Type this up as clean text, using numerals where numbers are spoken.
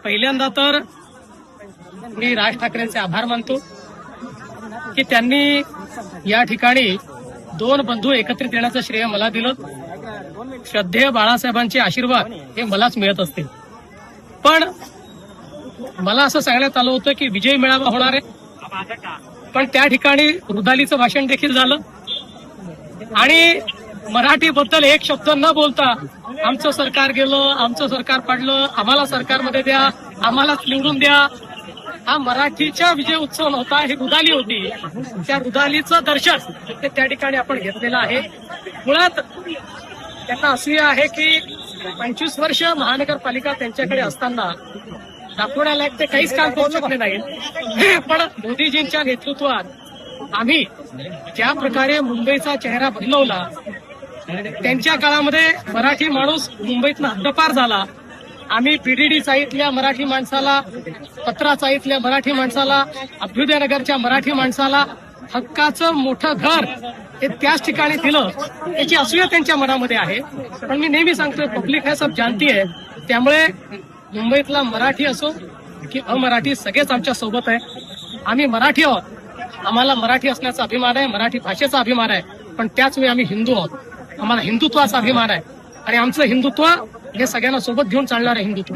पहिल्यांदा तर मी राज ठाकरेंचे आभार मानतो की त्यांनी या ठिकाणी दोन बंधू एकत्रित येण्याचं श्रेय मला दिलं. श्रद्धेय बाळासाहेबांचे आशीर्वाद हे मलाच मिळत असतील. पण मला असं सांगण्यात आलं होतं की विजय मेळावा होणार आहे, पण त्या ठिकाणी रुदालीचं भाषण देखील झालं आणि मराठीबद्दल एक शब्द न बोलता आमचं सरकार गेलं, आमचं सरकार पडलं, आम्हाला सरकारमध्ये द्या, आम्हालाच निवडून द्या, हा मराठीचा विजय उत्सव नव्हता, ही रुदाली होती. त्या रुदालीचं दर्शन ते त्या ठिकाणी आपण घेतलेलं आहे. मुळात त्यांना असूया आहे की 25 वर्ष महानगरपालिका त्यांच्याकडे असताना दाखवण्याला ते काहीच काम करू शकले नाहीत. पण मोदीजींच्या नेतृत्वात आम्ही ज्या प्रकारे मुंबईचा चेहरा बदलवला, त्यांच्या काळामध्ये मराठी माणूस मुंबईतनं हद्दपार झाला. आम्ही पीडीडी चाळीतल्या मराठी माणसाला, पत्रा चाळीतल्या मराठी माणसाला, अभ्युदयनगरच्या मराठी माणसाला हक्काचं मोठं घर हे त्याच ठिकाणी दिलं, याची असूया त्यांच्या मनामध्ये आहे. पण मी नेहमी सांगतोय, पब्लिक हे सब जानती आहे. त्यामुळे मुंबईतला मराठी असो की अमराठी सगळेच आमच्या सोबत आहे. आम्ही मराठी आहोत, आम्हाला मराठी असण्याचा अभिमान आहे, मराठी भाषेचा अभिमान आहे. पण त्याच वेळी आम्ही हिंदू आहोत, आम्हाला हिंदुत्वाचा अभिमान आहे आणि आमचं हिंदुत्व हे सगळ्यांना सोबत घेऊन चालणार आहे हिंदुत्व.